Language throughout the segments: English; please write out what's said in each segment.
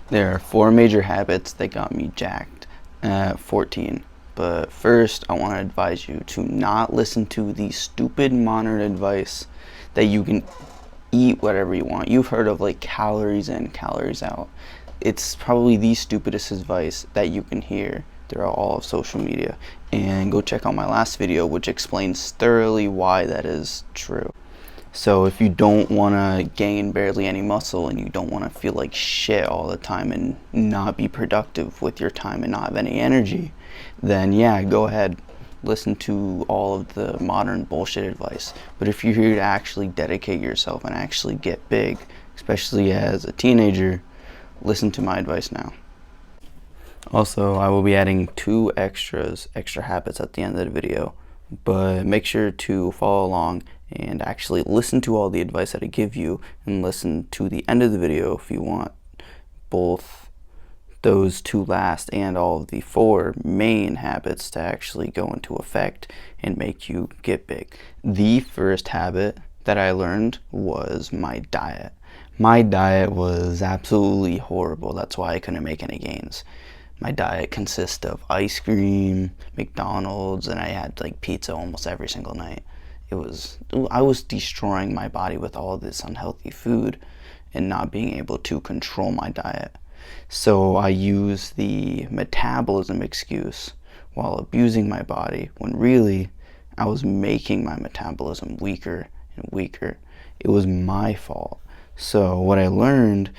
There are four major habits that got me jacked at 14. But first, I want to advise you to not listen to the stupid modern advice that you can eat whatever you want. You've heard of like calories in, calories out. It's probably the stupidest advice that you can hear throughout all of social media. And go check out my last video, which explains thoroughly why that is true. So if you don't want to gain barely any muscle and you don't want to feel like shit all the time and not be productive with your time and not have any energy, then yeah, go ahead, listen to all of the modern bullshit advice. But if you're here to actually dedicate yourself and actually get big, especially as a teenager, listen to my advice now. Also, I will be adding two extra habits at the end of the video, but make sure to follow along and actually listen to all the advice that I give you and listen to the end of the video if you want both those two last and all of the four main habits to actually go into effect and make you get big. The first habit that I learned was my diet. My diet was absolutely horrible. That's why I couldn't make any gains. My diet consists of ice cream, McDonald's, and I had like pizza almost every single night. I was destroying my body with all this unhealthy food and not being able to control my diet. So I used the metabolism excuse while abusing my body, when really I was making my metabolism weaker and weaker. It was my fault. So what I learned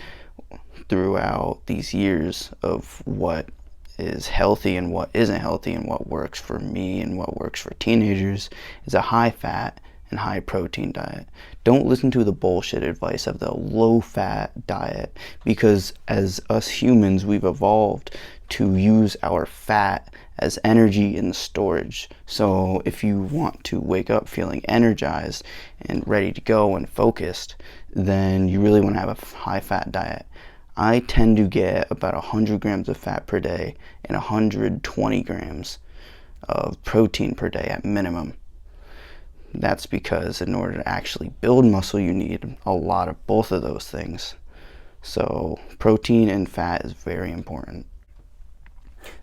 throughout these years of what is healthy and what isn't healthy and what works for me and what works for teenagers is a high fat and high protein diet. Don't listen to the bullshit advice of the low fat diet, because as us humans, we've evolved to use our fat as energy in storage. So if you want to wake up feeling energized and ready to go and focused, then you really want to have a high fat diet. I tend to get about 100 grams of fat per day and 120 grams of protein per day at minimum. That's because in order to actually build muscle, you need a lot of both of those things. So protein and fat is very important.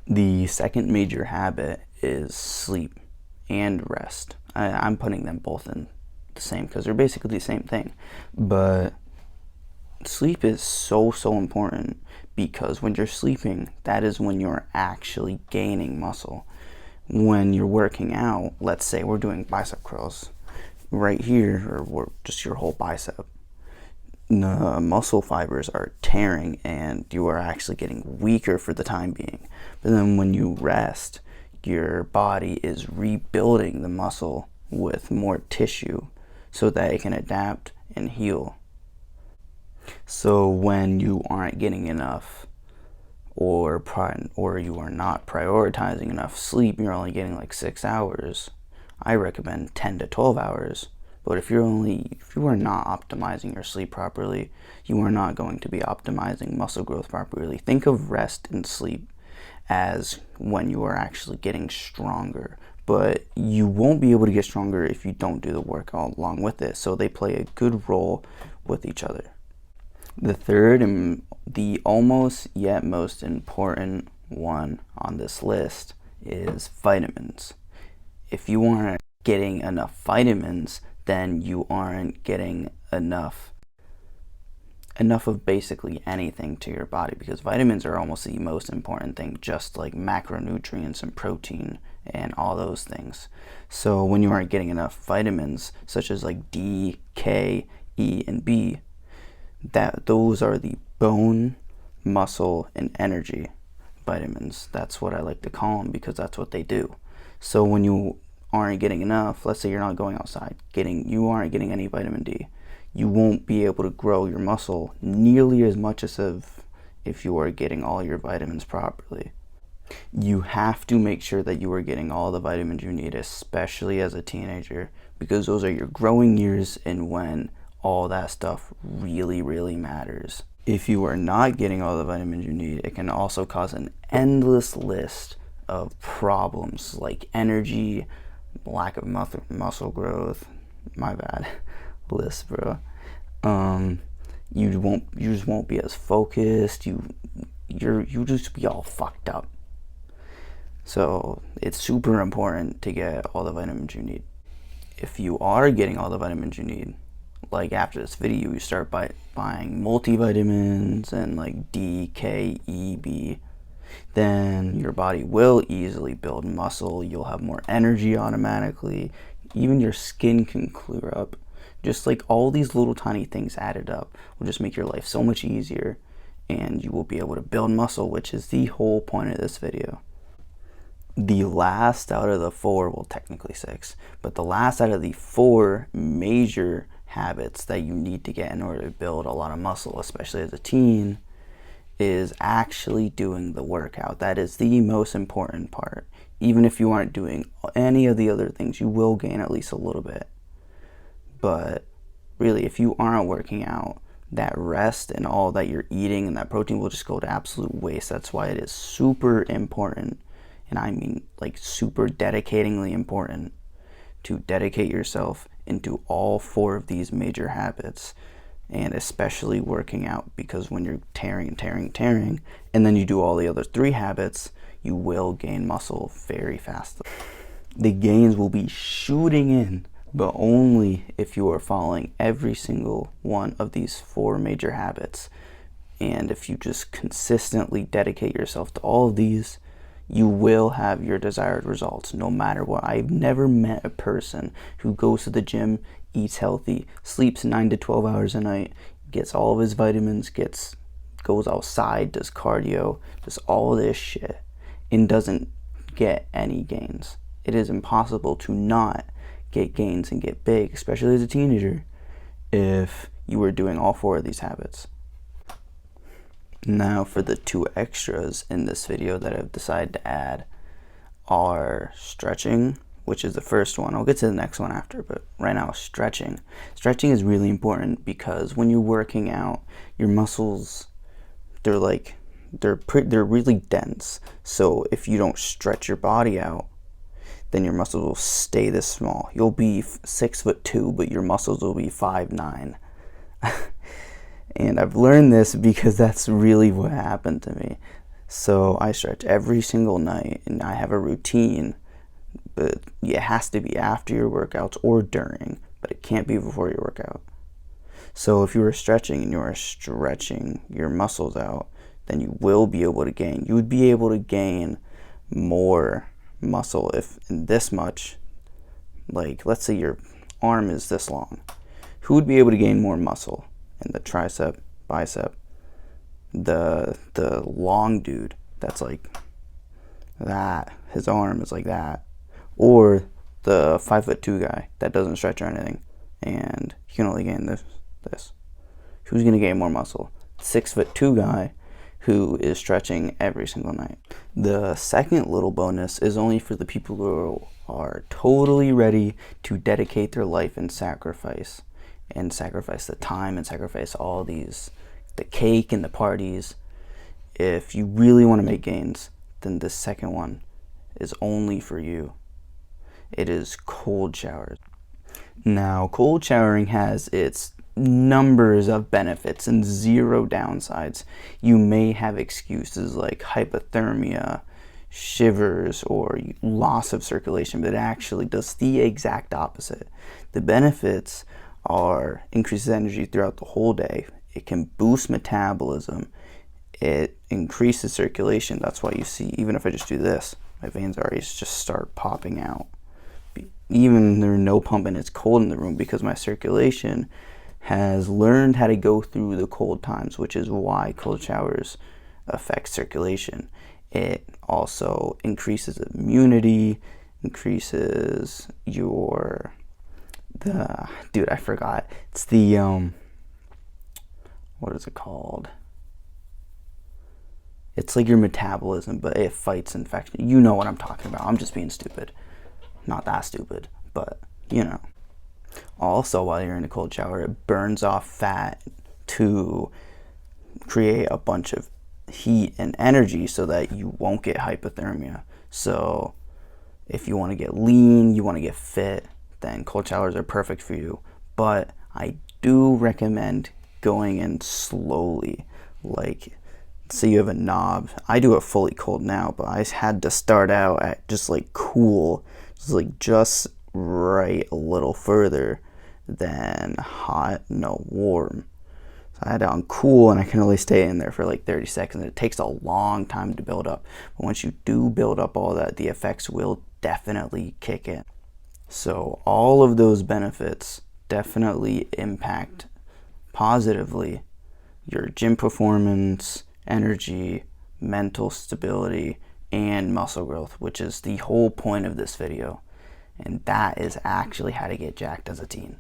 The second major habit is sleep and rest. I'm putting them both in the same because they're basically the same thing. But sleep is so important, because when you're sleeping, that is when you're actually gaining muscle. When you're working out, let's say we're doing bicep curls right here, or just your whole bicep, the muscle fibers are tearing and you are actually getting weaker for the time being. But then when you rest, your body is rebuilding the muscle with more tissue so that it can adapt and heal. So when you aren't getting enough or you are not prioritizing enough sleep, you're only getting like 6 hours. I recommend 10 to 12 hours. But if you are not optimizing your sleep properly, you are not going to be optimizing muscle growth properly. Think of rest and sleep as when you are actually getting stronger. But you won't be able to get stronger if you don't do the work along with it. So they play a good role with each other. The third and the almost yet most important one on this list is vitamins. If you aren't getting enough vitamins, then you aren't getting enough of basically anything to your body, because vitamins are almost the most important thing, just like macronutrients and protein and all those things. So when you aren't getting enough vitamins, such as like D, K, E, and B, those are the bone, muscle, and energy vitamins. That's what I like to call them, because that's what they do. So when you aren't getting enough, let's say you're not going outside, you aren't getting any vitamin D, you won't be able to grow your muscle nearly as much as if you are getting all your vitamins properly. You have to make sure that you are getting all the vitamins you need, especially as a teenager, because those are your growing years and when all that stuff really matters. If you are not getting all the vitamins you need, it can also cause an endless list of problems like energy, lack of muscle growth. My bad. List, bro. You just won't be as focused. you just be all fucked up. So it's super important to get all the vitamins you need. If you are getting all the vitamins you need, like after this video, you start buying multivitamins and like D, K, E, B, then your body will easily build muscle. You'll have more energy automatically. Even your skin can clear up. Just like all these little tiny things added up will just make your life so much easier, and you will be able to build muscle, which is the whole point of this video. The last out of the 4, well, technically 6, but the last out of the 4 major habits that you need to get in order to build a lot of muscle, especially as a teen, is actually doing the workout. That is the most important part. Even if you aren't doing any of the other things, you will gain at least a little bit. But really, if you aren't working out, that rest and all that you're eating and that protein will just go to absolute waste. That's why it is super important, and I mean like super dedicatingly important, to dedicate yourself into all 4 of these major habits, and especially working out, because when you're tearing, and then you do all the other 3 habits, you will gain muscle very fast. The gains will be shooting in, but only if you are following every single one of these 4 major habits. And if you just consistently dedicate yourself to all of these, you will have your desired results no matter what. I've never met a person who goes to the gym, eats healthy, sleeps 9 to 12 hours a night, gets all of his vitamins, goes outside, does cardio, does all this shit, and doesn't get any gains. It is impossible to not get gains and get big, especially as a teenager, if you were doing all 4 of these habits. Now for the 2 extras in this video that I've decided to add are stretching, which is the first one. I'll get to the next one after, but right now stretching. Stretching is really important because when you're working out, your muscles, they're really dense. So if you don't stretch your body out, then your muscles will stay this small. You'll be 6'2", but your muscles will be 5'9". And I've learned this because that's really what happened to me. So I stretch every single night, and I have a routine, but it has to be after your workouts or during, but it can't be before your workout. So if you are stretching and you are stretching your muscles out, then you will be able to gain. You would be able to gain more muscle if in this much, like let's say your arm is this long. Who would be able to gain more muscle? And the tricep, bicep, the long dude that's like that, his arm is like that, or the 5'2" guy that doesn't stretch or anything, and he can only gain this. Who's gonna gain more muscle? 6'2" guy who is stretching every single night. The second little bonus is only for the people who are totally ready to dedicate their life and sacrifice the time and sacrifice all these, the cake and the parties. If you really want to make gains, then the second one is only for you. It is cold showers. Now, cold showering has its numbers of benefits and 0 downsides. You may have excuses like hypothermia, shivers, or loss of circulation, but it actually does the exact opposite. The benefits are increases energy throughout the whole day. It can boost metabolism. It increases circulation. That's why you see, even if I just do this, my veins already just start popping out. Even there's no pump and it's cold in the room, because my circulation has learned how to go through the cold times, which is why cold showers affect circulation. It also increases immunity, increases dude, I forgot. It's the, what is it called? It's like your metabolism, but it fights infection. You know what I'm talking about. I'm just being stupid. Not that stupid, but you know. Also, while you're in a cold shower, it burns off fat to create a bunch of heat and energy so that you won't get hypothermia. So if you want to get lean, you want to get fit, then cold showers are perfect for you. But I do recommend going in slowly. Like, say you have a knob. I do it fully cold now, but I had to start out at just like cool, just right a little further than hot, no warm. So I had it on cool, and I can only stay in there for like 30 seconds. It takes a long time to build up, but once you do build up all that, the effects will definitely kick in. So all of those benefits definitely impact positively your gym performance, energy, mental stability, and muscle growth, which is the whole point of this video. And that is actually how to get jacked as a teen.